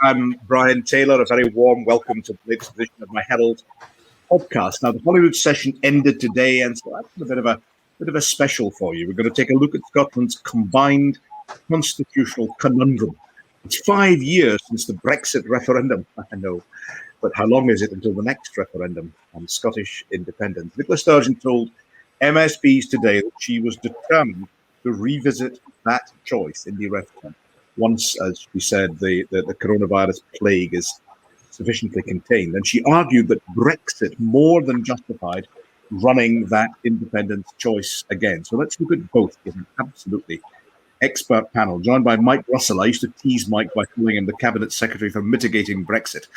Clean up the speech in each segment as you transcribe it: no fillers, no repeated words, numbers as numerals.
I'm Brian Taylor. A very warm welcome to the latest edition of my Herald podcast. Now, the Hollywood session ended today, and so that's a bit of a special for you. We're going to take a look at Scotland's combined constitutional conundrum. It's 5 years since the Brexit referendum. I know, but how long is it until the next referendum on Scottish independence? Nicola Sturgeon told MSPs today that she was determined to revisit that choice in the referendum once, as she said, the coronavirus plague is sufficiently contained. And she argued that Brexit more than justified running that independence choice again. So let's look at both in an absolutely expert panel, joined by Mike Russell. I used to tease Mike by calling him the Cabinet Secretary for mitigating Brexit.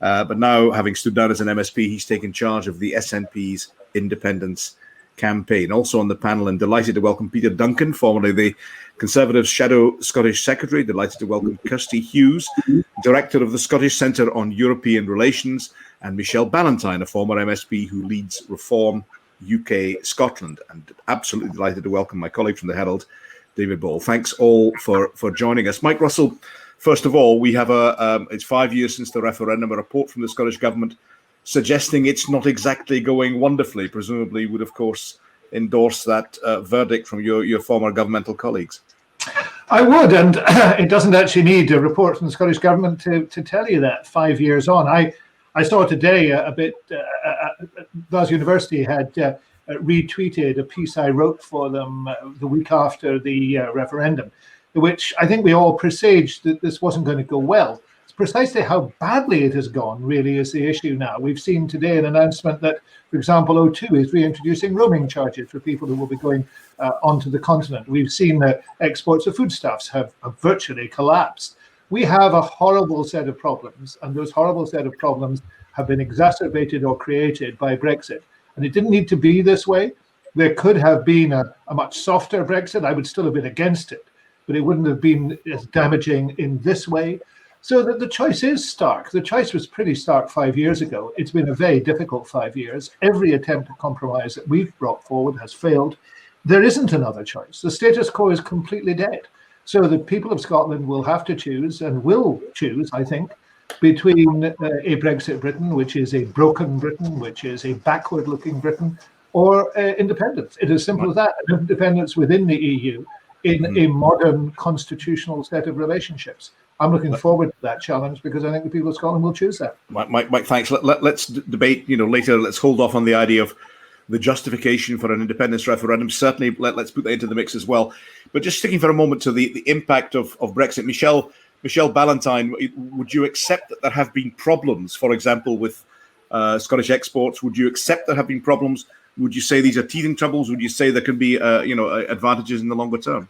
But now, having stood down as an MSP, he's taken charge of the SNP's independence campaign. Also on the panel, and delighted to welcome Peter Duncan, formerly the Conservative Shadow Scottish Secretary. Delighted to welcome Kirsty Hughes, Director of the Scottish Centre on European Relations, and Michelle Ballantyne, a former MSP who leads Reform UK Scotland. And absolutely delighted to welcome my colleague from the Herald, David Ball. Thanks all for joining us. Mike Russell, first of all, we have it's 5 years since the referendum, a report from the Scottish Government suggesting it's not exactly going wonderfully. Presumably would, of course, endorse that verdict from your former governmental colleagues. I would, and it doesn't actually need a report from the Scottish Government to tell you that 5 years on. I saw today Glasgow University had retweeted a piece I wrote for them the week after the referendum, which I think we all presaged that this wasn't going to go well. Precisely how badly it has gone really is the issue now. We've seen today an announcement that, for example, O2 is reintroducing roaming charges for people who will be going onto the continent. We've seen that exports of foodstuffs have virtually collapsed. We have a horrible set of problems, and those horrible set of problems have been exacerbated or created by Brexit. And it didn't need to be this way. There could have been a much softer Brexit. I would still have been against it, but it wouldn't have been as damaging in this way. So that the choice is stark. The choice was pretty stark 5 years ago. It's been a very difficult 5 years. Every attempt at compromise that we've brought forward has failed. There isn't another choice. The status quo is completely dead. So the people of Scotland will have to choose, and will choose, I think, between a Brexit Britain, which is a broken Britain, which is a backward-looking Britain, or independence. It is simple as that. Independence within the EU in a modern constitutional set of relationships. I'm looking forward to that challenge because I think the people of Scotland will choose that. Mike, thanks. Let's debate, later. Let's hold off on the idea of the justification for an independence referendum. Certainly, let's put that into the mix as well. But just sticking for a moment to the impact of Brexit, Michelle Ballantyne, would you accept that there have been problems, for example, with Scottish exports? Would you accept there have been problems? Would you say these are teething troubles? Would you say there can be, advantages in the longer term?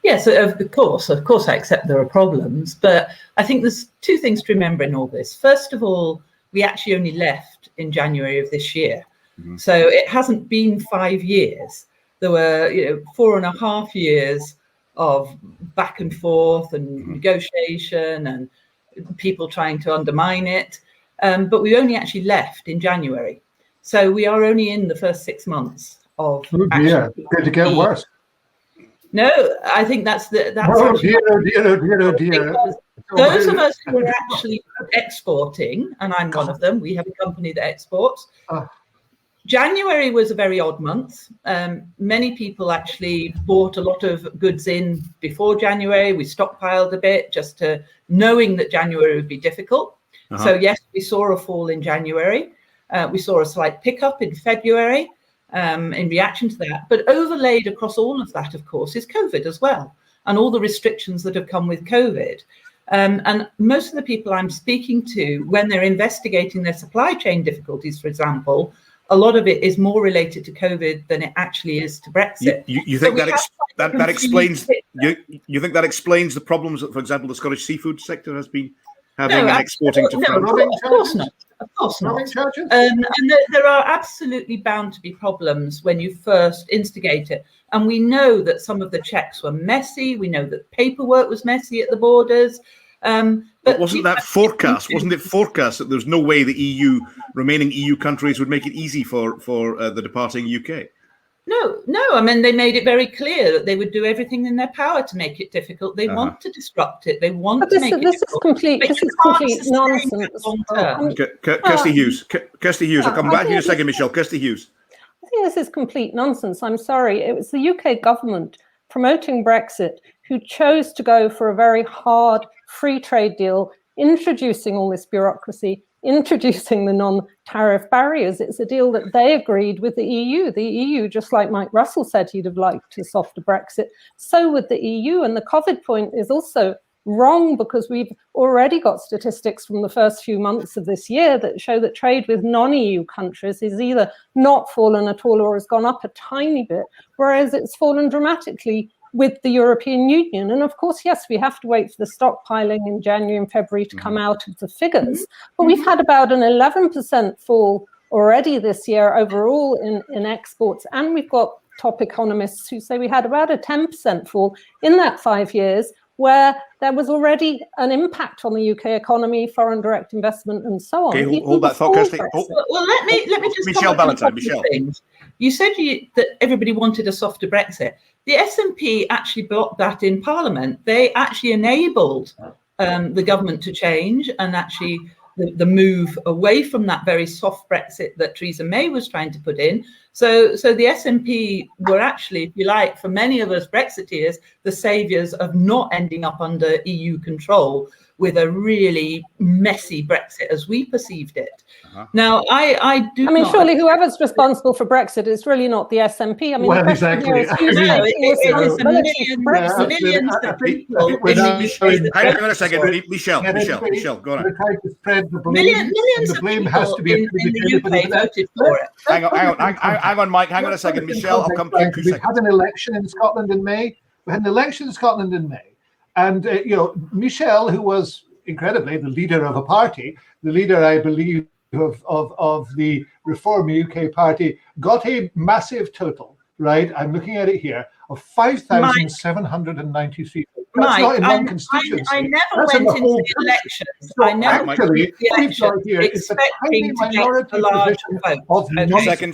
Yes, of course, I accept there are problems, but I think there's two things to remember in all this. First of all, we actually only left in January of this year. Mm-hmm. So it hasn't been 5 years. There were 4.5 years of back and forth and negotiation and people trying to undermine it. But we only actually left in January. So we are only in the first 6 months of. Oh dear, it's going to get worse. No, I think that's dear. Those of us who are actually exporting, and I'm one of them, we have a company that exports. January was a very odd month. Many people actually bought a lot of goods in before January. We stockpiled a bit just knowing that January would be difficult. So yes, we saw a fall in January. We saw a slight pickup in February. In reaction to that. But overlaid across all of that, of course, is COVID as well, and all the restrictions that have come with COVID. And most of the people I'm speaking to, when they're investigating their supply chain difficulties, for example, a lot of it is more related to COVID than it actually is to Brexit. You think that explains? You think that explains the problems that, for example, the Scottish seafood sector has been having and exporting to France? No, of course not. Of course not. And there are absolutely bound to be problems when you first instigate it. And we know that some of the checks were messy. We know that paperwork was messy at the borders. But wasn't that forecast? Wasn't it forecast that there's no way the remaining EU countries would make it easy for the departing UK? No. I mean, they made it very clear that they would do everything in their power to make it difficult. They want to disrupt it. They want to make it difficult. This is complete nonsense. Kirsty Hughes. Kirsty Hughes. I'll come back to you in a second, Michelle. Kirsty Hughes. I think this is complete nonsense. I'm sorry. It was the UK government promoting Brexit who chose to go for a very hard free trade deal, introducing all this bureaucracy, introducing the non-tariff barriers. It's a deal that they agreed with the EU. The EU, just like Mike Russell said he'd have liked a softer Brexit, so would the EU. And the COVID point is also wrong because we've already got statistics from the first few months of this year that show that trade with non-EU countries is either not fallen at all or has gone up a tiny bit, whereas it's fallen dramatically with the European Union. And of course, yes, we have to wait for the stockpiling in January and February to come out of the figures. But we've had about an 11% fall already this year overall in exports. And we've got top economists who say we had about a 10% fall in that 5 years, where there was already an impact on the UK economy, foreign direct investment, and so on. Okay, hold that thought, Kirsty. Well, let me just Michelle Ballantyne. Michelle, things. You said that everybody wanted a softer Brexit. The SNP actually blocked that in Parliament. They actually enabled the government to change and actually the move away from that very soft Brexit that Theresa May was trying to put in. So the SNP were actually, if you like, for many of us Brexiteers, the saviours of not ending up under EU control with a really messy Brexit as we perceived it. Now, I mean, surely whoever's responsible for Brexit is really not the SNP. I mean, well, exactly. It's millions of people. Hang on a second, Michelle, go on. Millions of people in the UK voted for it. Hang on, Mike. Hang on a second, Michelle. I'll come to you. We had an election in Scotland in May. And Michelle, who was incredibly the leader of a party, the leader, I believe, of the Reform UK Party, got a massive total, right? I'm looking at it here, of 5,793 votes. That's not in one constituency. I never went into the elections. I never went into the elections expecting to get a large vote.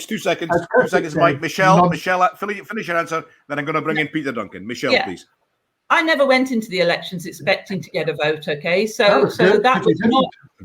2 seconds, Mike. Michelle, finish your answer. Then I'm going to bring in Peter Duncan. Michelle, please. I never went into the elections expecting to get a vote, okay? So that was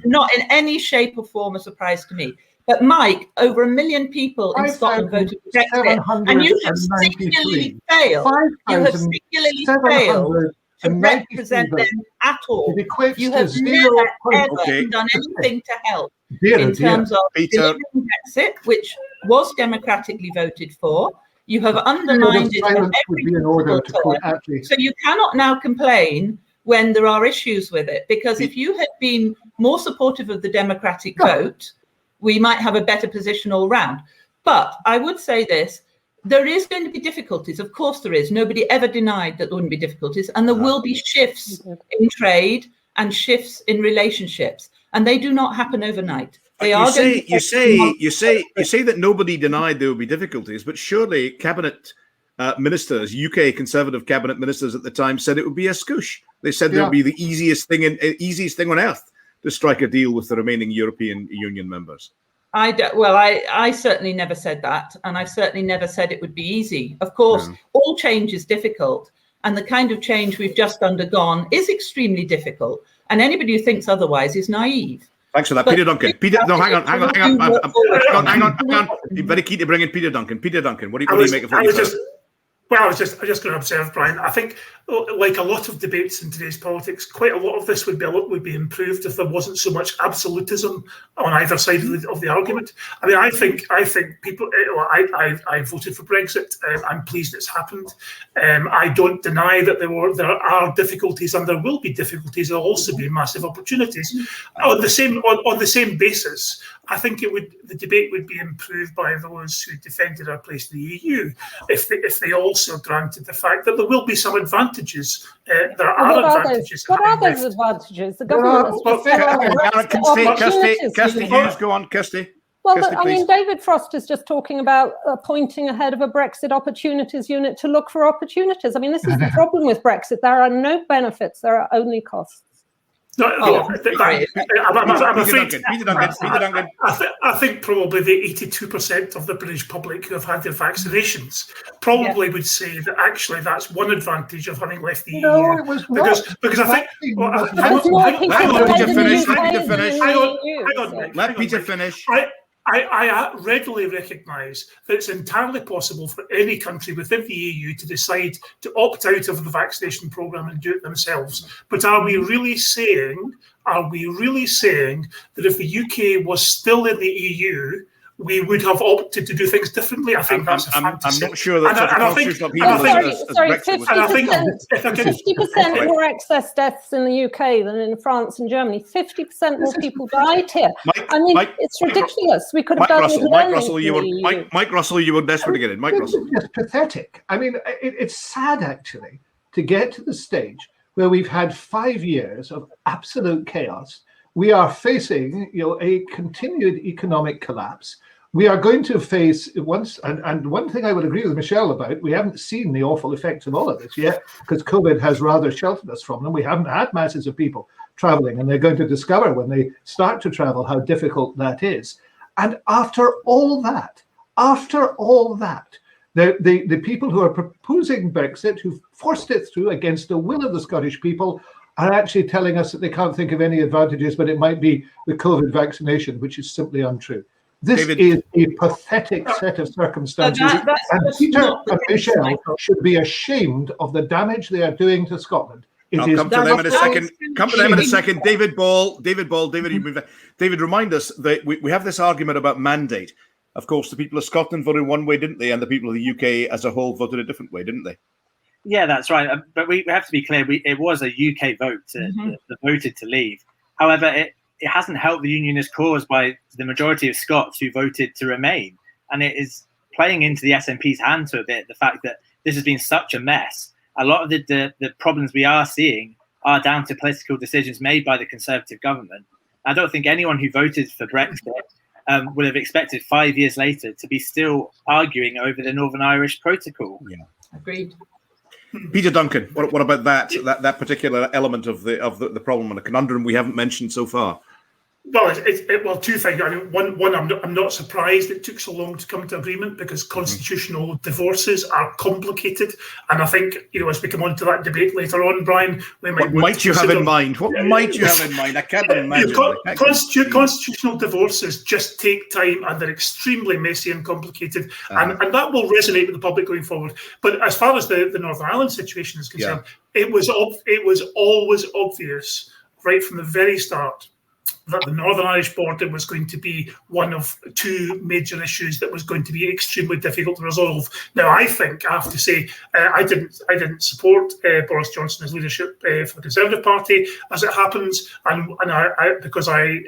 not in any shape or form a surprise to me. But Mike, over 1 million people in Scotland voted for Brexit, and you have singularly failed. You have singularly failed to represent them at all. You have never, ever done anything to help in terms of delivering Brexit, which was democratically voted for. You have undermined it at every single time. So you cannot now complain when there are issues with it, because if you had been more supportive of the democratic vote, we might have a better position all round. But I would say this, there is going to be difficulties. Of course there is. Nobody ever denied that there wouldn't be difficulties. And there will be shifts in trade and shifts in relationships. And they do not happen overnight. You say that nobody denied there would be difficulties, but surely cabinet ministers, UK Conservative cabinet ministers at the time, said it would be a scoosh. They said it would be the easiest thing on earth to strike a deal with the remaining European Union members. I certainly never said that, and I certainly never said it would be easy. Of course, all change is difficult, and the kind of change we've just undergone is extremely difficult. And anybody who thinks otherwise is naive. Thanks for that, Peter Duncan. Hang on. You're very keen to bring in Peter Duncan. Peter Duncan, what do you make of what you said? I was just going to observe, Brian. I think, like a lot of debates in today's politics, quite a lot of this would be improved if there wasn't so much absolutism on either side of the argument. I mean, I think people. I voted for Brexit. I'm pleased it's happened. I don't deny that there are difficulties, and there will be difficulties. There'll also be massive opportunities. On the same basis, I think the debate would be improved by those who defended our place in the EU if they also granted the fact that there will be some advantages. There are advantages. What are those advantages? The government Kirsty Hughes, go on, Kirsty. Well, Kirsty, I mean, David Frost is just talking about appointing a head of a Brexit opportunities unit to look for opportunities. I mean, this is the problem with Brexit. There are no benefits. There are only costs. I'm afraid. Peter Duncan. I think probably the 82% of the British public who have had their vaccinations probably would say that actually that's one advantage of having left the EU. No, it was not. Because I think. Let Peter finish. I readily recognise that it's entirely possible for any country within the EU to decide to opt out of the vaccination programme and do it themselves. But are we really saying that if the UK was still in the EU, we would have opted to do things differently? I think that's a fantasy. I'm not sure that's what the constitutional people as 50% more excess deaths in the UK than in France and Germany. 50% more people died here. It's ridiculous. We could have done it. Mike Russell, you were desperate to get in. Mike Russell. It's pathetic. I mean, it's sad, actually, to get to the stage where we've had 5 years of absolute chaos. We are facing, a continued economic collapse. We are going to face and one thing I would agree with Michelle about, we haven't seen the awful effects of all of this yet, because COVID has rather sheltered us from them. We haven't had masses of people traveling, and they're going to discover when they start to travel how difficult that is. And after all that, the people who are proposing Brexit, who forced it through against the will of the Scottish people, are actually telling us that they can't think of any advantages, but it might be the COVID vaccination, which is simply untrue. This is a pathetic set of circumstances, and Peter and Michelle should be ashamed of the damage they are doing to Scotland. I'll come to them in a second. David Ball, David, remind us that we have this argument about mandate. Of course, the people of Scotland voted one way, didn't they? And the people of the UK as a whole voted a different way, didn't they? Yeah, that's right. But we have to be clear, it was a UK vote that voted to leave. However, it hasn't helped the unionist cause by the majority of Scots who voted to remain. And it is playing into the SNP's hand to a bit, the fact that this has been such a mess. A lot of the problems we are seeing are down to political decisions made by the Conservative government. I don't think anyone who voted for Brexit would have expected 5 years later to be still arguing over the Northern Irish Protocol. Yeah, agreed. Peter Duncan, what about that particular element of the problem and the conundrum we haven't mentioned so far? Well, two things. I mean, one, I'm not surprised it took so long to come to agreement, because constitutional divorces are complicated, and I think as we come on to that debate later on, Brian, we might. What might you have in mind? I can't imagine. Constitutional divorces just take time, and they're extremely messy and complicated, and that will resonate with the public going forward. But as far as the Northern Ireland situation is concerned, it was always obvious right from the very start that the Northern Irish border was going to be one of two major issues that was going to be extremely difficult to resolve. Now, I think I have to say I didn't support Boris Johnson's leadership for the Conservative Party, as it happens, and because I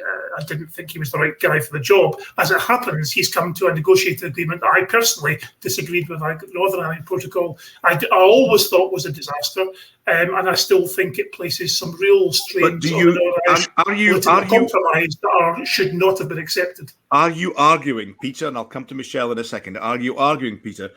didn't think he was the right guy for the job. As it happens, he's come to a negotiated agreement that I personally disagreed with. The Northern Ireland Protocol I always thought was a disaster, and I still think it places some real strains on the compromise that should not have been accepted. Are you arguing, Peter, and I'll come to Michelle in a second, are you arguing, Peter,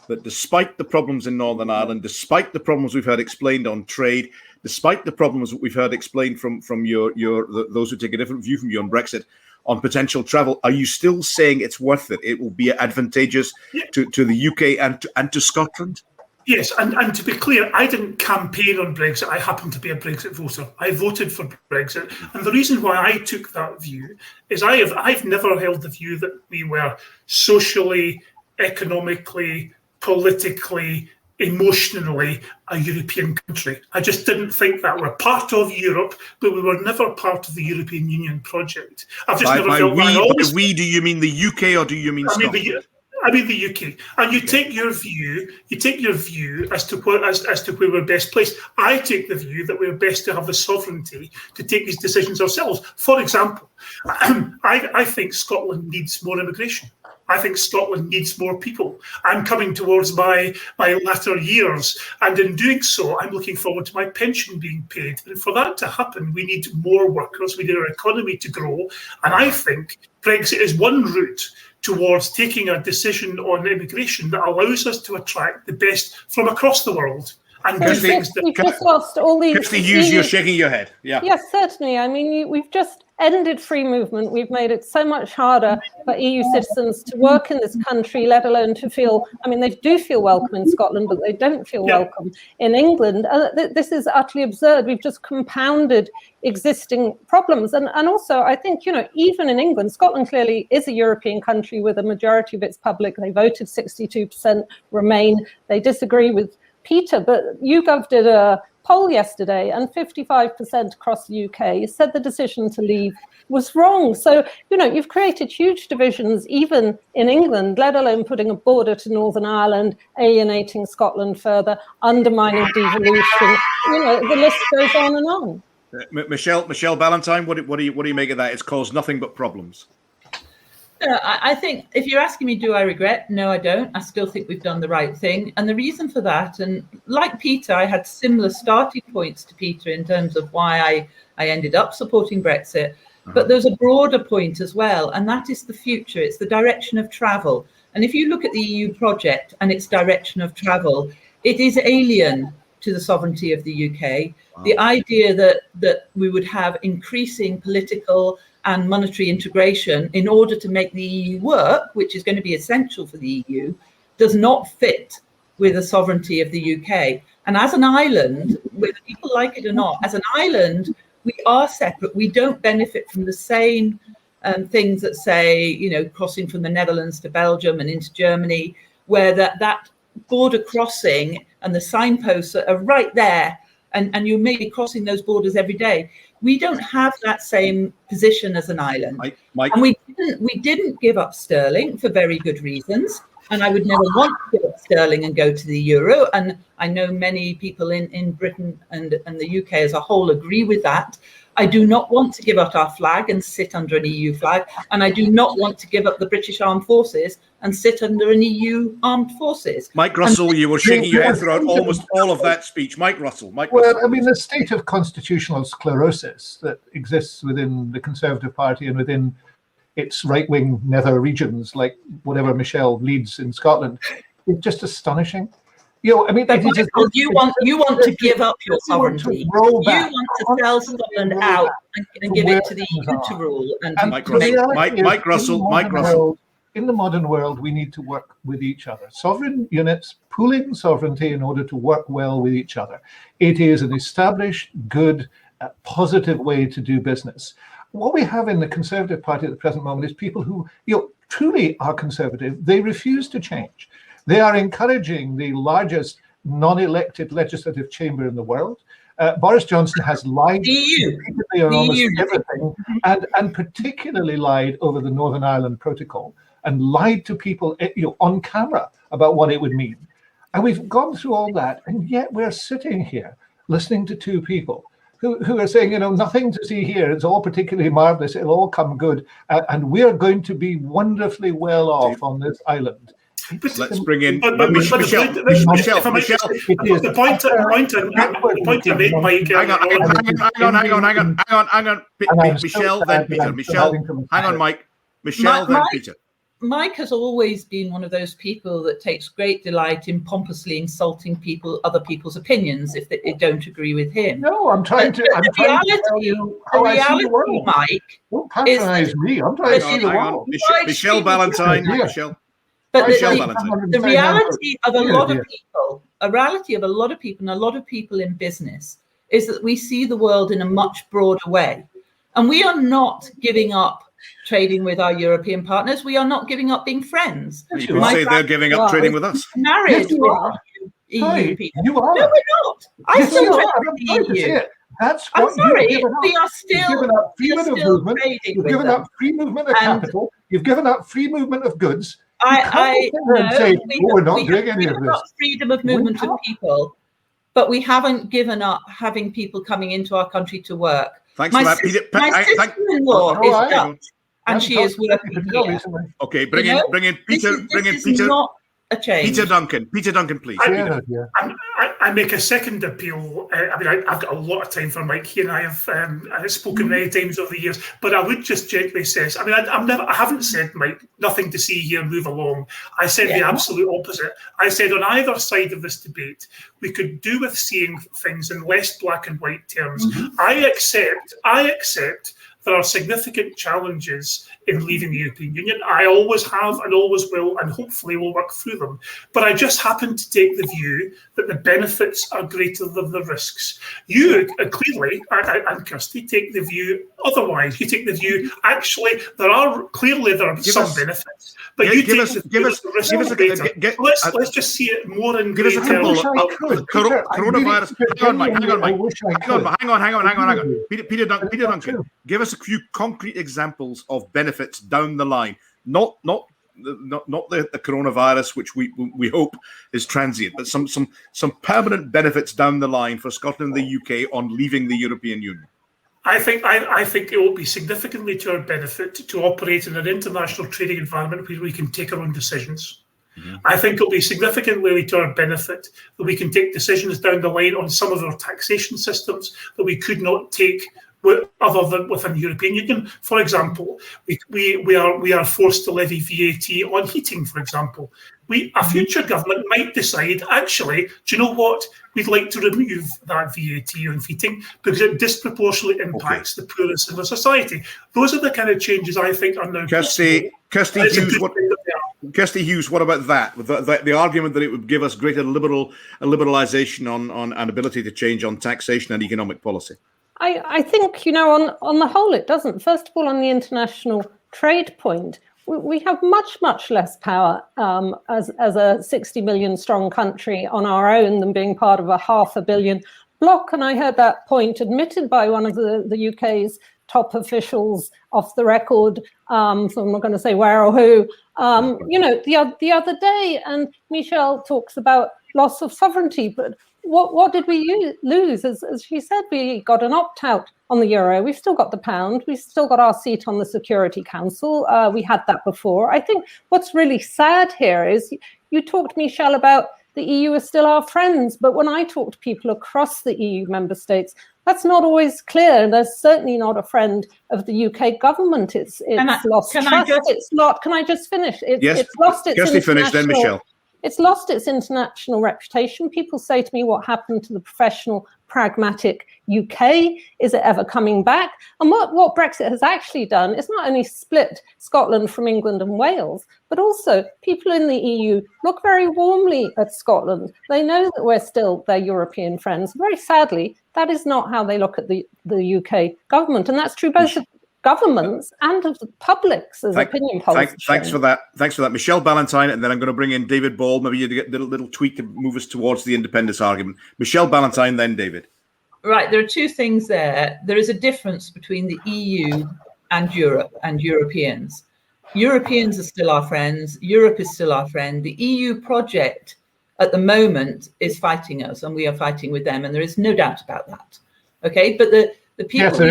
that despite the problems in Northern Ireland, despite the problems we've heard explained on trade, despite the problems that we've heard explained from those who take a different view from you on Brexit, on potential travel, are you still saying it's worth it? It will be advantageous to the UK and to Scotland? Yes, and to be clear, I didn't campaign on Brexit. I happen to be a Brexit voter. I voted for Brexit. And the reason why I took that view is I've never held the view that we were socially, economically, politically, emotionally a European country. I just didn't think that. We're part of Europe, but we were never part of the European Union project. I've just never felt that. We, do you mean the UK or do you mean Scotland? I mean the UK, and you take your view. You take your view as to where we're best placed. I take the view that we're best to have the sovereignty to take these decisions ourselves. For example, I think Scotland needs more immigration. I think Scotland needs more people. I'm coming towards my latter years, and in doing so, I'm looking forward to my pension being paid. And for that to happen, we need more workers. We need our economy to grow. And I think Brexit is one route towards taking a decision on immigration that allows us to attract the best from across the world. and So good things that we've just lost all these. Kirsty Hughes, you're shaking your head. Yeah. Yes, certainly. I mean, we've just ended free movement. We've made it so much harder for EU citizens to work in this country, let alone to feel, I mean, they do feel welcome in Scotland, but they don't feel welcome in England. This is utterly absurd. We've just compounded existing problems. And also, I think, even in England, Scotland clearly is a European country with a majority of its public. They voted 62% Remain. They disagree with Peter, but YouGov did a poll yesterday and 55% across the UK said the decision to leave was wrong. So, you've created huge divisions even in England, let alone putting a border to Northern Ireland, alienating Scotland further, undermining devolution. The list goes on and on. Michelle Ballantyne, what do you make of that? It's caused nothing but problems. I think if you're asking me, do I regret? No, I don't. I still think we've done the right thing. And the reason for that, and like Peter, I had similar starting points to Peter in terms of why I ended up supporting Brexit. But there's a broader point as well, and that is the future. It's the direction of travel. And if you look at the EU project and its direction of travel, it is alien to the sovereignty of the UK. Wow. The idea that we would have increasing political and monetary integration in order to make the EU work, which is going to be essential for the EU, does not fit with the sovereignty of the UK. And as an island, whether people like it or not, as an island, we are separate. We don't benefit from the same things that say, crossing from the Netherlands to Belgium and into Germany, where that border crossing and the signposts are right there, and you may be crossing those borders every day. We don't have that same position as an island. Mike. And we didn't give up sterling for very good reasons. And I would never want to give up sterling and go to the euro. And I know many people in Britain and the UK as a whole agree with that. I do not want to give up our flag and sit under an EU flag. And I do not want to give up the British Armed Forces and sit under an EU Armed Forces. Mike Russell, you were shaking your head throughout almost all of that speech. Mike Russell. Well, I mean, the state of constitutional sclerosis that exists within the Conservative Party and within its right-wing nether regions, like whatever Michelle leads in Scotland, is just astonishing. I mean, you want to give up your sovereignty. You want to sell Scotland out and give it to the EU to rule. And Mike Russell. In the modern world, we need to work with each other. Sovereign units pooling sovereignty in order to work well with each other. It is an established, good, positive way to do business. What we have in the Conservative Party at the present moment is people who truly are conservative. They refuse to change. They are encouraging the largest non-elected legislative chamber in the world. Boris Johnson has lied repeatedly on almost everything, and particularly lied over the Northern Ireland Protocol, and lied to people on camera about what it would mean. And we've gone through all that, and yet we're sitting here listening to two people who are saying, nothing to see here. It's all particularly marvelous. It'll all come good. And we're going to be wonderfely well off on this island. Let's bring in Michelle. The point I made, Mike. Hang on. Michelle, then Peter. Michelle, hang on, Mike. Michelle, then Peter. Mike has always been one of those people that takes great delight in pompously insulting other people's opinions if they don't agree with him. No, I'm trying to tell you how I see the world. Mike, don't patronize me. I'm trying to see the world. Michelle Ballantyne. Michelle. But the reality of a lot of people and a lot of people in business is that we see the world in a much broader way. And we are not giving up trading with our European partners. We are not giving up being friends. You could say they're giving up trading with us. Married with EU people. You are. No, we're not. I still trade with the EU. I'm sorry, we are still given up freedom of movement. You've given up free movement of capital. You've given up free movement of goods. We have given up freedom of movement of people, but we haven't given up having people coming into our country to work. Thanks for that, Peter. My sister-in-law is Dutch, and she is working here. Okay, bring in Peter. a change. Peter Duncan, please. I make a second appeal. I've got a lot of time for Mike. He and I have spoken many times over the years, but I would just gently say, I haven't said, Mike, nothing to see here, move along. I said the absolute opposite. I said on either side of this debate, we could do with seeing things in less black and white terms. I accept there are significant challenges in leaving the European Union. I always have and always will, and hopefully will work through them. But I just happen to take the view that the benefits are greater than the risks. You clearly, and Kirsty, take the view otherwise. You take the view, actually, there are some benefits, but you take the risks greater. Let's just see it more in give us a couple of coronavirus. Hang on. Peter Duncan, give us a few concrete examples of benefits down the line, not the coronavirus, which we hope is transient, but some permanent benefits down the line for Scotland and the UK on leaving the European Union. I think it will be significantly to our benefit to operate in an international trading environment where we can take our own decisions. I think it'll be significantly to our benefit that we can take decisions down the line on some of our taxation systems that we could not take other than within the European Union. For example, we are forced to levy VAT on heating, for example. A future government might decide, actually, do you know what? We'd like to remove that VAT on heating because it disproportionately impacts the poorest in the society. Those are the kind of changes I think are now Kirsty Hughes, what about that? The argument that it would give us greater liberalisation on an ability to change on taxation and economic policy. I think, on the whole, it doesn't. First of all, on the international trade point, we have much less power as a 60 million strong country on our own than being part of a 500 million bloc. And I heard that point admitted by one of the UK's top officials off the record. So I'm not going to say where or who. The other day, and Michelle talks about loss of sovereignty, but what did we lose? As she said, we got an opt-out on the euro. We've still got the pound. We've still got our seat on the Security Council. We had that before. I think what's really sad here is you talked, Michelle, about the EU is still our friends. But when I talk to people across the EU member states, that's not always clear. And there's certainly not a friend of the UK government. It's lost trust. Can I just finish? It's lost its Kirsty, finish, then Michelle. It's lost its international reputation. People say to me, what happened to the professional, pragmatic UK? Is it ever coming back? And what Brexit has actually done is not only split Scotland from England and Wales, but also people in the EU look very warmly at Scotland. They know that we're still their European friends. Very sadly, that is not how they look at the UK government. And that's true both of governments and of the publics as opinion polls. Thanks for that, Michelle Ballantyne, and then I'm going to bring in David Ball. Maybe you get a little tweak to move us towards the independence argument. Michelle Ballantyne, then David. Right, there are two things there. There is a difference between the EU and Europe and Europeans. Europeans are still our friends. Europe is still our friend. The EU project at the moment is fighting us, and we are fighting with them, and there is no doubt about that. Okay, but the people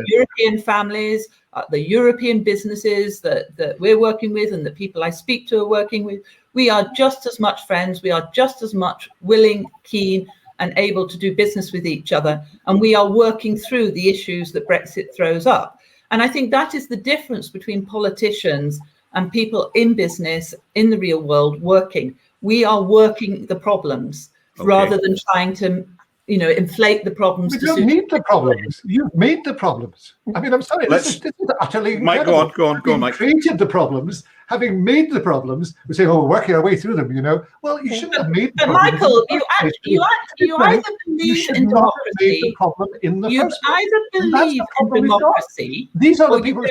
European families, the European businesses that we're working with and the people I speak to are working with, we are just as much friends. We are just as much willing, keen and able to do business with each other. And we are working through the issues that Brexit throws up. And I think that is the difference between politicians and people in business, in the real world, working. We are working the problems rather than trying to inflate the problems. We don't need the problems. You've made the problems. I mean, I'm sorry. This is utterly incredible. Mike, go on, Mike. Created the problems, having made the problems. We say, we're working our way through them. Well, you shouldn't have made the problems. Michael, you either believe in democracy. You either believe in democracy. These are the people.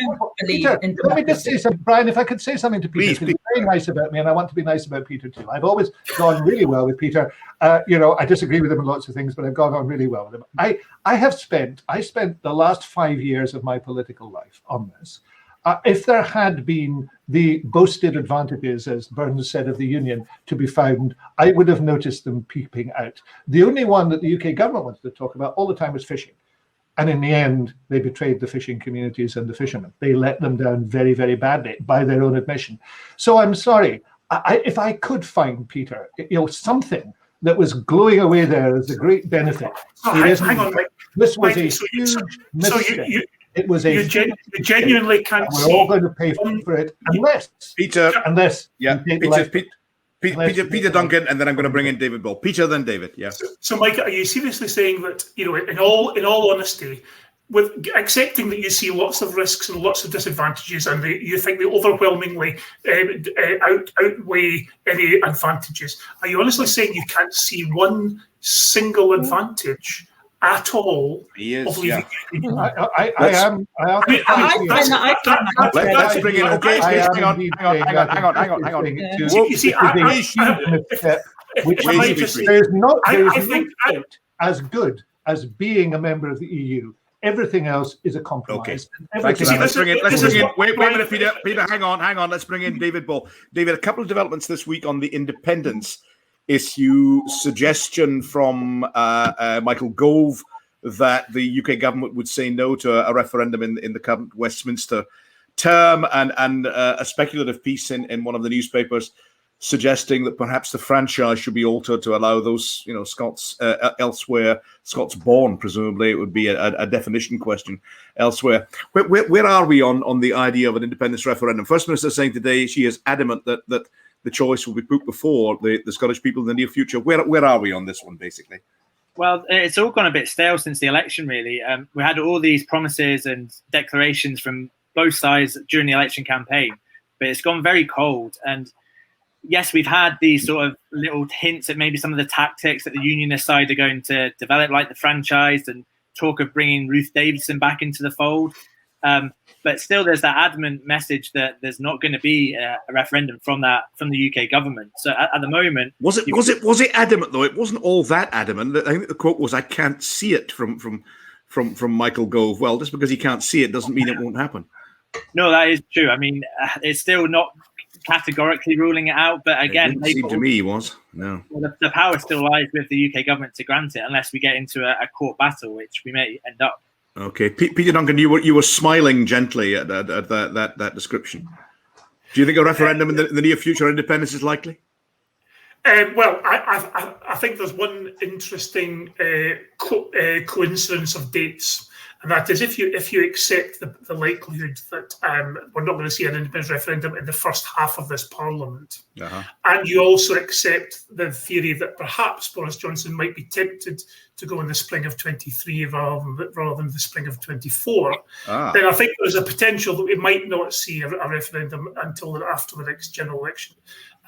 Peter, let me just say something, Brian. If I could say something to Peter, because he's very nice about me, and I want to be nice about Peter too. I've always gone really well with Peter. I disagree with him on lots of things, but I've gone on really well with him. I spent the last 5 years of my political life on this. If there had been the boasted advantages, as Burns said, of the Union to be found, I would have noticed them peeping out. The only one that the UK government wanted to talk about all the time was fishing. And in the end, they betrayed the fishing communities and the fishermen. They let them down very, very badly by their own admission. So I'm sorry, if I could find, Peter, something that was glowing away there as a great benefit. Hang on, Mike. This was a huge mistake. It was a genuinely can't. We're all going to pay for it unless Peter. Peter Duncan, and then I'm going to bring in David Ball. Peter, then David. Yeah. So, Mike, are you seriously saying that, in all honesty, with accepting that you see lots of risks and lots of disadvantages, and you think they overwhelmingly outweigh any advantages, are you honestly saying you can't see one single advantage at all? He is. Of leaving? I am. Let's bring in. Okay, hang on. You see, there's no doubt as good as being a member of the EU. Everything else is a compromise. Okay. Let's bring in. Wait a minute, Peter. Hang on. Let's bring in David Ball. David, a couple of developments this week on the independence issue. Suggestion from Michael Gove that the UK government would say no to a referendum in the current Westminster term, and a speculative piece in one of the newspapers suggesting that perhaps the franchise should be altered to allow those, Scots elsewhere, Scots born, presumably it would be a definition question elsewhere. Where are we on the idea of an independence referendum? First Minister saying today she is adamant that the choice will be put before the Scottish people in the near future. Where are we on this one, basically? Well, it's all gone a bit stale since the election, really. We had all these promises and declarations from both sides during the election campaign, but it's gone very cold. And yes, we've had these sort of little hints at maybe some of the tactics that the unionist side are going to develop, like the franchise and talk of bringing Ruth Davidson back into the fold. But still, there's that adamant message that there's not going to be a referendum from the UK government. So at the moment, was it adamant though? It wasn't all that adamant. I think the quote was, "I can't see it" from Michael Gove. Well, just because he can't see it doesn't mean it won't happen. No, that is true. I mean, it's still not categorically ruling it out, but again, it didn't seem to me he was. No, the power still lies with the UK government to grant it, unless we get into a court battle, which we may end up. Okay, Peter Duncan, you were smiling gently at that description. Do you think a referendum in the near future independence is likely? Well, I think there's one interesting coincidence of dates, and that is if you accept the likelihood that we're not going to see an independence referendum in the first half of this Parliament, and you also accept the theory that perhaps Boris Johnson might be tempted to go in the spring of 23 rather than the spring of 24, then I think there's a potential that we might not see a referendum until after the next general election.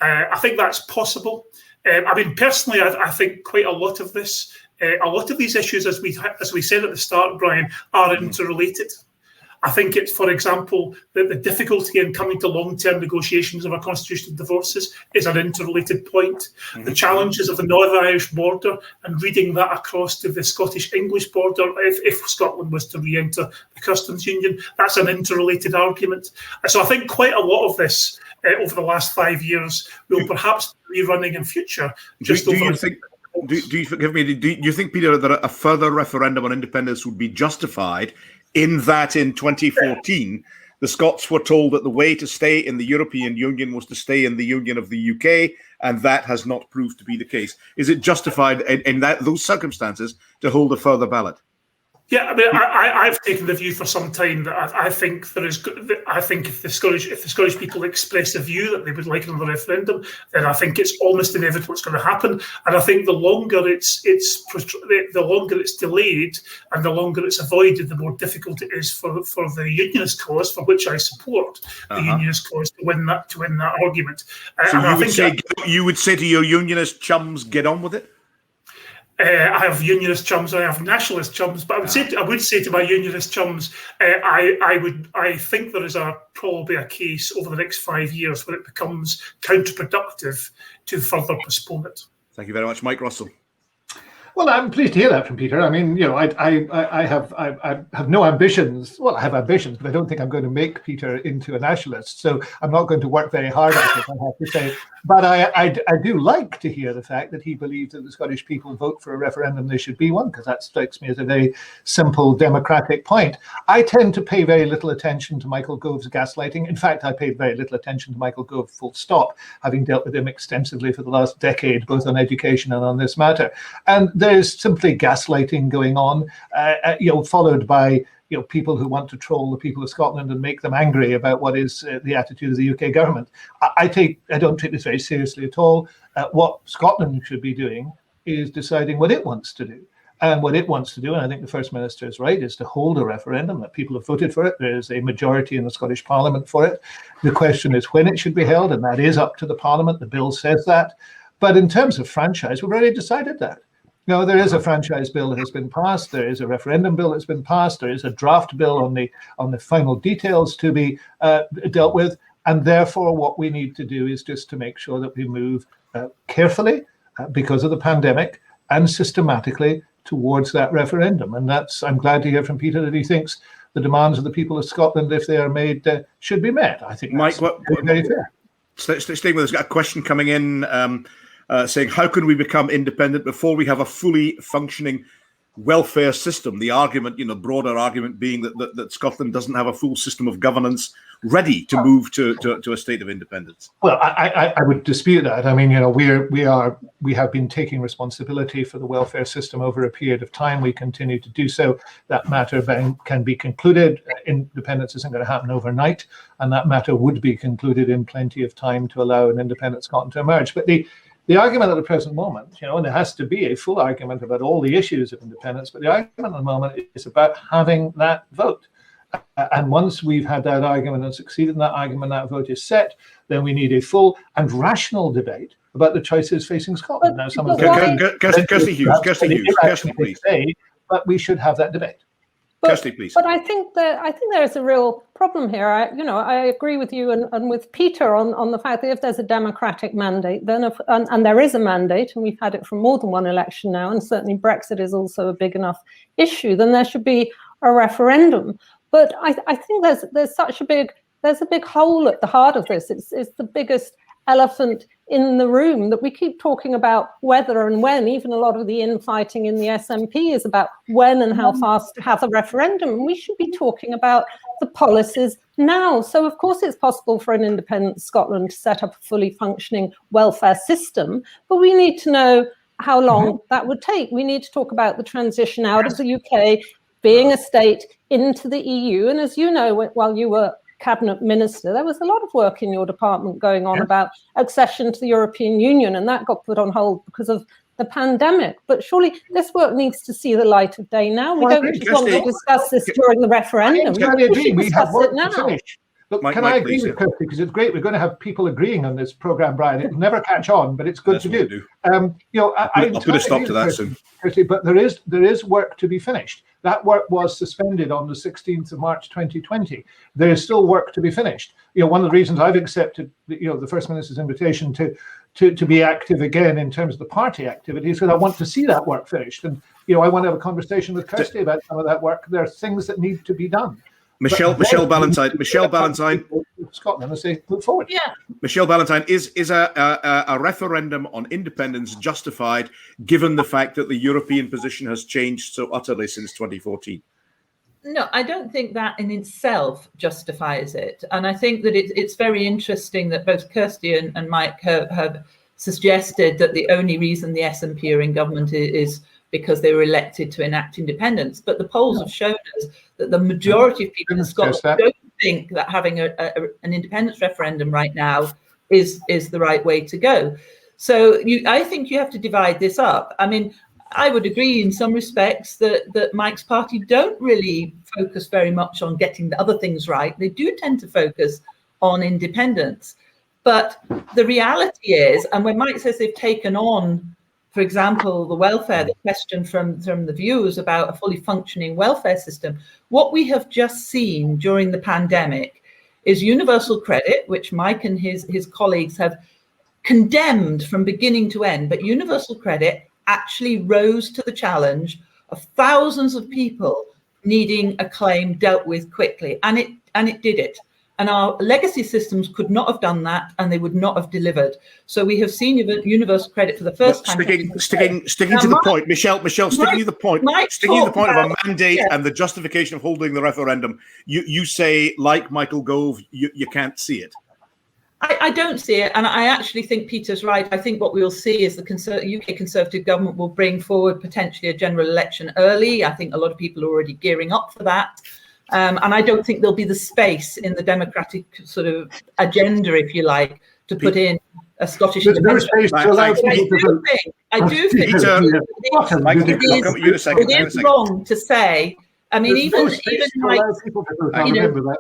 I think that's possible. I mean, personally, I think quite a lot of this, a lot of these issues, as we said at the start, Brian, are interrelated. I think it's, for example, that the difficulty in coming to long-term negotiations over constitutional divorces is an interrelated point. The challenges of the Northern Irish border and reading that across to the Scottish-English border, if Scotland was to re-enter the customs union, that's an interrelated argument. So I think quite a lot of this over the last 5 years will perhaps be running in future. Do you think, Peter, that a further referendum on independence would be justified in that in 2014, the Scots were told that the way to stay in the European Union was to stay in the Union of the UK, and that has not proved to be the case? Is it justified in those circumstances to hold a further ballot? Yeah, I mean, I've taken the view for some time that I think there is. I think if the Scottish people express a view that they would like another referendum, then I think it's almost inevitable it's going to happen. And I think the longer it's delayed and the longer it's avoided, the more difficult it is for the unionist cause, for which I support the unionist cause, to win that argument. So you would say to your unionist chums, get on with it. I have unionist chums, I have nationalist chums, but I would say to my unionist chums, I think there is probably a case over the next 5 years where it becomes counterproductive to further postpone it. Thank you very much, Mike Russell. Well, I'm pleased to hear that from Peter. I mean, I have no ambitions. Well, I have ambitions, but I don't think I'm going to make Peter into a nationalist. So I'm not going to work very hard at it, I have to say. But I do like to hear the fact that he believes that the Scottish people vote for a referendum. There should be one, because that strikes me as a very simple democratic point. I tend to pay very little attention to Michael Gove's gaslighting. In fact, I paid very little attention to Michael Gove, full stop, having dealt with him extensively for the last decade, both on education and on this matter. And there's simply gaslighting going on, followed by people who want to troll the people of Scotland and make them angry about what is the attitude of the UK government. I don't take this very seriously at all. What Scotland should be doing is deciding what it wants to do. And what it wants to do, and I think the First Minister is right, is to hold a referendum that people have voted for it. There is a majority in the Scottish Parliament for it. The question is when it should be held, and that is up to the Parliament. The bill says that. But in terms of franchise, we've already decided that. No, there is a franchise bill that has been passed. There is a referendum bill that's been passed. There is a draft bill on the final details to be dealt with. And therefore, what we need to do is just to make sure that we move carefully because of the pandemic and systematically towards that referendum. And I'm glad to hear from Peter that he thinks the demands of the people of Scotland, if they are made, should be met. I think Mike, very fair. Staying with us, got a question coming in. Saying, how can we become independent before we have a fully functioning welfare system? The argument, broader argument being that Scotland doesn't have a full system of governance ready to move to a state of independence. Well, I would dispute that. I mean, we have been taking responsibility for the welfare system over a period of time. We continue to do so. That matter can be concluded. Independence isn't going to happen overnight, and that matter would be concluded in plenty of time to allow an independent Scotland to emerge. But the argument at the present moment, and there has to be a full argument about all the issues of independence, but the argument at the moment is about having that vote. And once we've had that argument and succeeded in that argument, that vote is set, then we need a full and rational debate about the choices facing Scotland. Now, some of Kirsty Hughes, please. But we should have that debate. Kirsty, please. But I think there's a real problem here. I agree with you and with Peter on the fact that if there's a democratic mandate, then and there is a mandate, and we've had it from more than one election now, and certainly Brexit is also a big enough issue, then there should be a referendum. But I think there's a big hole at the heart of this. It's the biggest elephant in the room that we keep talking about whether and when. Even a lot of the infighting in the SNP is about when and how fast to have a referendum. And we should be talking about the policies now. So of course it's possible for an independent Scotland to set up a fully functioning welfare system, but we need to know how long that would take. We need to talk about the transition out of the UK, being a state, into the EU. And as you know, while you were cabinet minister, there was a lot of work in your department going on about accession to the European Union, and that got put on hold because of the pandemic. But surely this work needs to see the light of day now. We don't just want to discuss this during the referendum. We should discuss it now. Look, can I agree with Kirsty? Because it's great. We're going to have people agreeing on this programme, Brian. It'll never catch on, but it's good to do. I'll put a stop to that soon. Kirsty, but there is work to be finished. That work was suspended on the 16th of March 2020. There is still work to be finished. One of the reasons I've accepted the First Minister's invitation to be active again in terms of the party activities, because I want to see that work finished. And I want to have a conversation with Kirsty about some of that work. There are things that need to be done. Michelle Ballantyne. Scotland, as they move forward. Yeah. Michelle Ballantyne, is a referendum on independence justified given the fact that the European position has changed so utterly since 2014? No, I don't think that in itself justifies it. And I think that it's very interesting that both Kirsty and Mike have suggested that the only reason the SNP are in government is because they were elected to enact independence. But the polls have shown us that the majority of people in Scotland don't think that having an independence referendum right now is the right way to go. So I think you have to divide this up. I mean, I would agree in some respects that Mike's party don't really focus very much on getting the other things right. They do tend to focus on independence. But the reality is, and when Mike says they've taken on, for example, the welfare, the question from the viewers about a fully functioning welfare system, what we have just seen during the pandemic is universal credit, which Mike and his colleagues have condemned from beginning to end. But universal credit actually rose to the challenge of thousands of people needing a claim dealt with quickly. And it did it. And our legacy systems could not have done that, and they would not have delivered. So we have seen universal credit for the first time. Sticking to the point, Michelle, sticking to the point of a mandate and the justification of holding the referendum. You say, like Michael Gove, you can't see it. I don't see it, and I actually think Peter's right. I think what we'll see is the UK Conservative government will bring forward potentially a general election early. I think a lot of people are already gearing up for that. And I don't think there'll be the space in the democratic sort of agenda, if you like, to put in a Scottish independence. I do think it is wrong to say. I mean, even Mike's,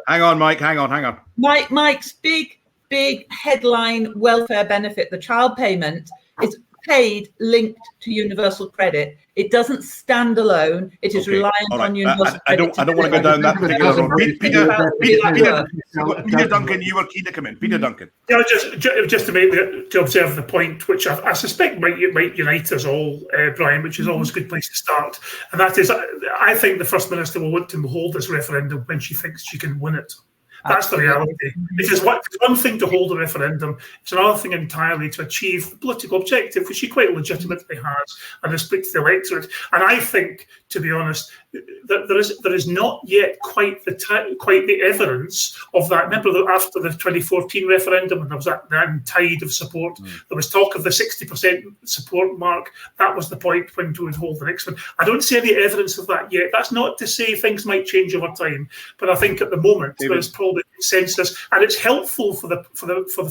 hang on, Mike, hang on. Mike's big headline welfare benefit, the child payment, is paid linked to universal credit. It doesn't stand alone. It is reliant on universal credit. I don't want to go down that particular road. Peter Duncan, you were keen to come in. Peter Duncan. Yeah, just to observe the point, which I suspect might unite us all, Brian, which is always a good place to start. And that is, I think the First Minister will want to hold this referendum when she thinks she can win it. That's the reality. It's one thing to hold a referendum. It's another thing entirely to achieve the political objective, which she quite legitimately has, and to speak to the electorate. And I think, to be honest, that there is not yet quite the evidence of that. Remember that after the 2014 referendum, and there was that tide of support. There was talk of the 60% support mark. That was the point when we would hold the next one. I don't see any evidence of that yet. That's not to say things might change over time, but I think at the moment there is probably consensus, and it's helpful for the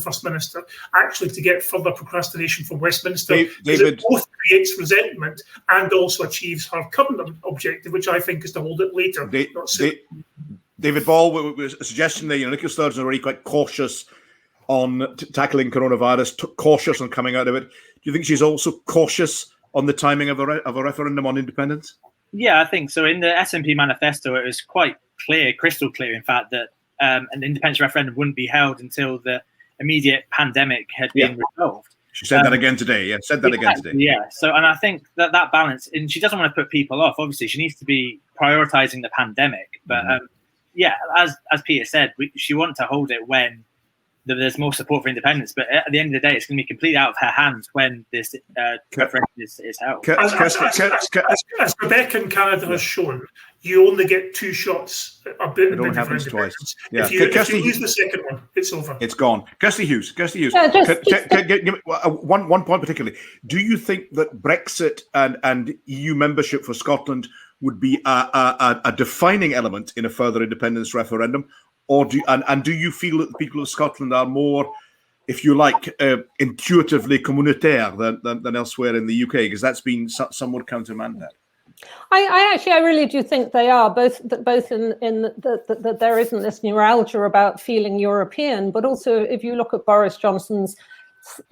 First Minister actually to get further procrastination from Westminster, because it both creates resentment and also achieves her current objective, which I think is to hold it later. David Ball was a suggestion that Nicola Sturgeon is already quite cautious on tackling coronavirus, cautious on coming out of it. Do you think she's also cautious on the timing of a referendum on independence? Yeah, I think so. In the SNP manifesto, it was quite clear, crystal clear, in fact, that an independence referendum wouldn't be held until the immediate pandemic had been resolved. She said that again today. Yeah, Yeah. So, and I think that balance, and she doesn't want to put people off. Obviously, she needs to be prioritizing the pandemic. But as Peter said, she wants to hold it when there's more support for independence. But at the end of the day, it's going to be completely out of her hands when this referendum is held. As Quebec and Canada has shown, you only get two shots. It only happens twice. Yeah. If you lose the second one, it's over. It's gone. Kirsty Hughes. Give me one point particularly. Do you think that Brexit and EU membership for Scotland would be a defining element in a further independence referendum, or do you feel that the people of Scotland are more, if you like, intuitively communautaire than elsewhere in the UK? Because that's been somewhat countermanded. I really do think they are, both in that there isn't this neuralgia about feeling European, but also if you look at Boris Johnson's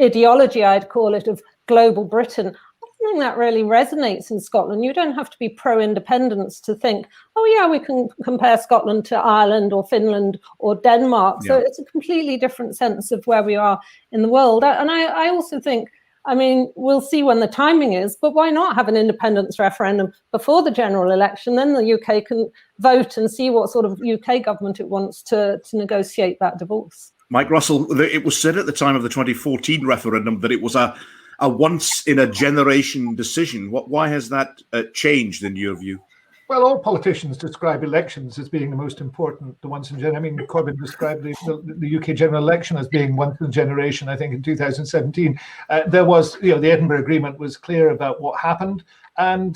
ideology, I'd call it, of global Britain, I don't think that really resonates in Scotland. You don't have to be pro-independence to think, oh yeah, we can compare Scotland to Ireland or Finland or Denmark. So it's a completely different sense of where we are in the world. And I also think, I mean, we'll see when the timing is, but why not have an independence referendum before the general election? Then the UK can vote and see what sort of UK government it wants to negotiate that divorce. Mike Russell, it was said at the time of the 2014 referendum that it was a once-in-a-generation decision. Why has that changed in your view? Well, all politicians describe elections as being the most important, the once in a generation. I mean, Corbyn described the UK general election as being once in a generation, I think, in 2017. There was, the Edinburgh Agreement was clear about what happened, and,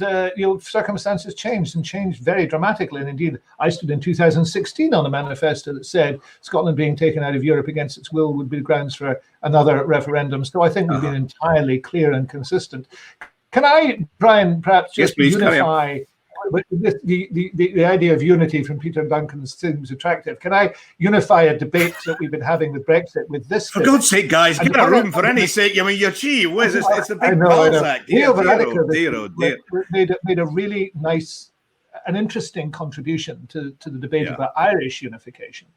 circumstances changed very dramatically. And indeed, I stood in 2016 on a manifesto that said Scotland being taken out of Europe against its will would be grounds for another referendum. So I think we've been entirely clear and consistent. Can I, Brian, perhaps just unify... But the idea of unity from Peter Duncan seems attractive. Can I unify a debate that we've been having with Brexit with this? For God's sake, guys, give it a room for any sake. I mean, you're it's a big Balzac. Made a really nice and interesting contribution to the debate about Irish unification.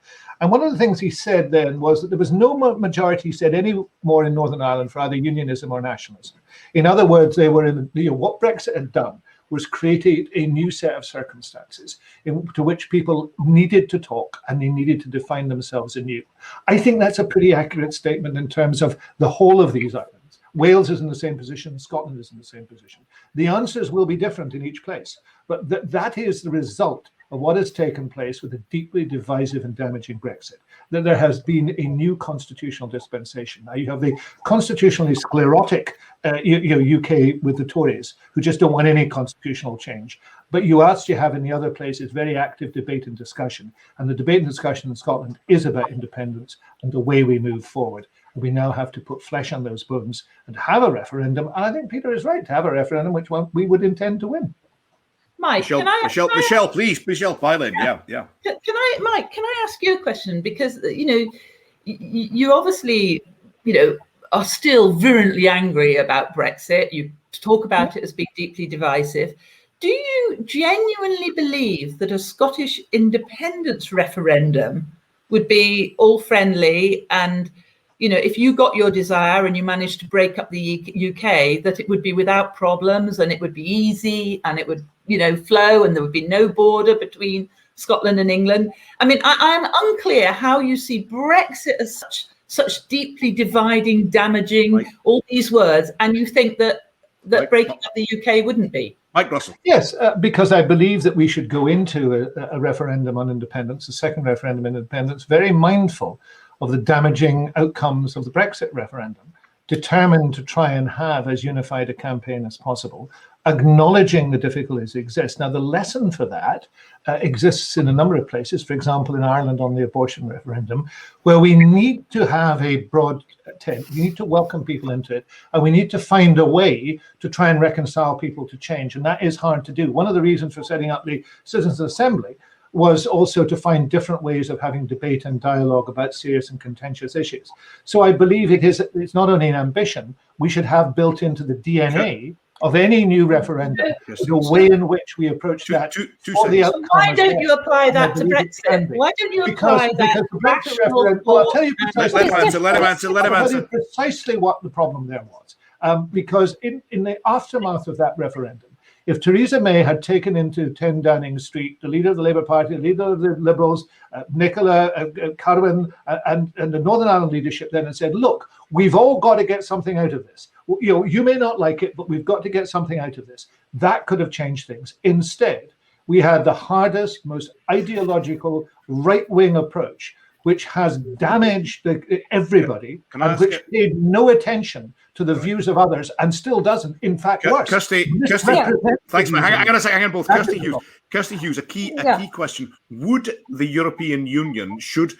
And one of the things he said then was that there was no majority, he said, any more in Northern Ireland for either unionism or nationalism. In other words, they were in what Brexit had done was create a new set of circumstances to which people needed to talk and they needed to define themselves anew. I think that's a pretty accurate statement in terms of the whole of these islands. Wales is in the same position, Scotland is in the same position. The answers will be different in each place, but that is the result of what has taken place with a deeply divisive and damaging Brexit. That there has been a new constitutional dispensation. Now you have the constitutionally sclerotic UK with the Tories, who just don't want any constitutional change. But you have in the other places very active debate and discussion. And the debate and discussion in Scotland is about independence and the way we move forward. And we now have to put flesh on those bones and have a referendum. And I think Peter is right to have a referendum, which one we would intend to win. Mike, Michelle, please, Michelle, pile in. Yeah. Mike, can I ask you a question? Because, you obviously, are still virulently angry about Brexit. You talk about it as being deeply divisive. Do you genuinely believe that a Scottish independence referendum would be all friendly and, if you got your desire and you managed to break up the UK, that it would be without problems and it would be easy and it would, flow and there would be no border between Scotland and England? I mean, I'm unclear how you see Brexit as such deeply dividing, damaging, all these words, and you think that breaking up the UK wouldn't be. Mike Russell. Yes, because I believe that we should go into a referendum on independence, a second referendum on independence, very mindful of the damaging outcomes of the Brexit referendum, determined to try and have as unified a campaign as possible, acknowledging the difficulties that exist. Now, the lesson for that exists in a number of places, for example, in Ireland on the abortion referendum, where we need to have a broad tent. We need to welcome people into it, and we need to find a way to try and reconcile people to change. And that is hard to do. One of the reasons for setting up the Citizens' Assembly was also to find different ways of having debate and dialogue about serious and contentious issues. So I believe it's not only an ambition, we should have built into the DNA of any new referendum the way in which we approach that. Why don't you apply that to Brexit? Why don't you apply that to Brexit referendum? Well, I'll tell you precisely. Let him answer. Precisely what the problem there was. Because in the aftermath of that referendum, if Theresa May had taken into 10 Downing Street the leader of the Labour Party, the leader of the Liberals, Nicola Carwyn, and the Northern Ireland leadership then and said, look, we've all got to get something out of this. You may not like it, but we've got to get something out of this. That could have changed things. Instead, we had the hardest, most ideological right-wing approach, which has damaged everybody, and which paid no attention to the views of others, and still doesn't. In fact, worse. Kirsty, thanks, man. Hang on a second, both. Kirsty Hughes, a key question: would the European Union should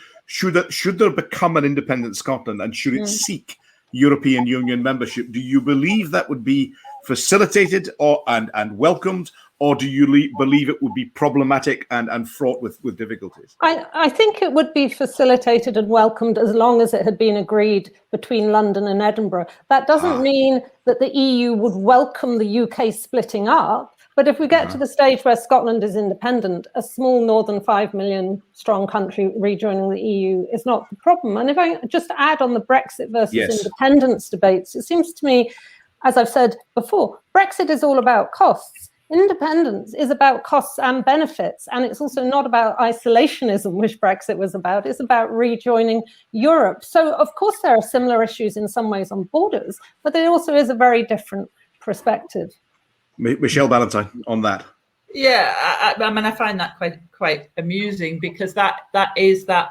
there become an independent Scotland, and should it seek European Union membership? Do you believe that would be facilitated and welcomed? Or do you believe it would be problematic and fraught with difficulties? I think it would be facilitated and welcomed as long as it had been agreed between London and Edinburgh. That doesn't mean that the EU would welcome the UK splitting up. But if we get to the stage where Scotland is independent, a small northern 5 million strong country rejoining the EU is not the problem. And if I just add on the Brexit versus independence debates, it seems to me, as I've said before, Brexit is all about costs. Independence is about costs and benefits, and it's also not about isolationism, which Brexit was about. It's about rejoining Europe. So, of course, there are similar issues in some ways on borders, but there also is a very different perspective. Michelle Ballantyne on that. Yeah, I mean, I find that quite amusing, because that is that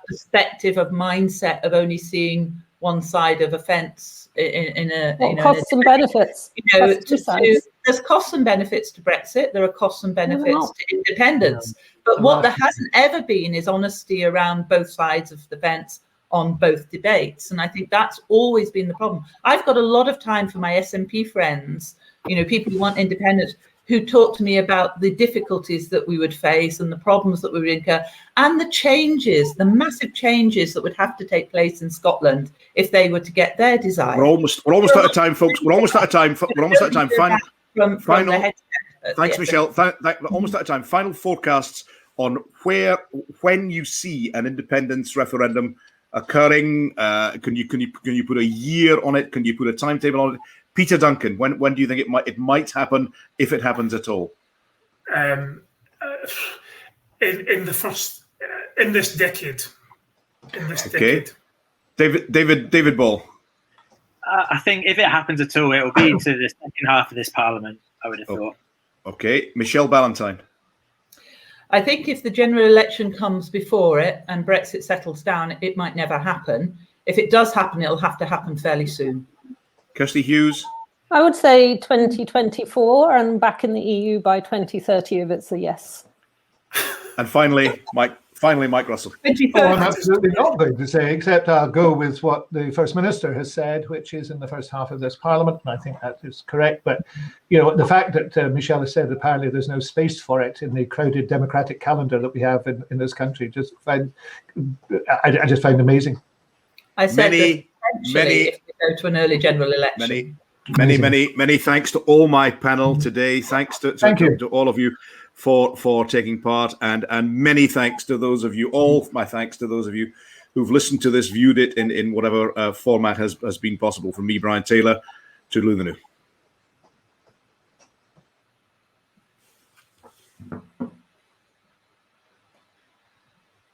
perspective of mindset of only seeing one side of a fence in a costs and benefits. There's costs and benefits to Brexit. There are costs and benefits to independence. But what there hasn't ever been is honesty around both sides of the fence on both debates. And I think that's always been the problem. I've got a lot of time for my SNP friends, people who want independence, who talk to me about the difficulties that we would face and the problems that we would incur, and the massive changes that would have to take place in Scotland if they were to get their desire. We're almost out of time, folks. We're almost out of time. Final. Thanks, Michelle. We're almost out of time. Final forecasts on when you see an independence referendum occurring? Can you put a year on it? Can you put a timetable on it? Peter Duncan, when do you think it might happen, if it happens at all? In this decade. Okay. David Ball. I think if it happens at all, it will be into the second half of this Parliament, I would have thought. Okay. Michelle Ballantyne. I think if the general election comes before it and Brexit settles down, it might never happen. If it does happen, it'll have to happen fairly soon. Kirsty Hughes. I would say 2024 and back in the EU by 2030 if it's a yes. And finally, Mike Russell. Oh, I'm absolutely not going to say, except I'll go with what the First Minister has said, which is in the first half of this Parliament, and I think that is correct. But, the fact that Michelle has said apparently there's no space for it in the crowded democratic calendar that we have in this country, I just find amazing. I said many if we go to an early general election. Many thanks to all my panel today. Thanks to all of you for taking part, and many thanks to those of you, all my thanks to those of you who've listened to this, viewed it in whatever format has been possible. From me, Brian Taylor, toodaloo the new.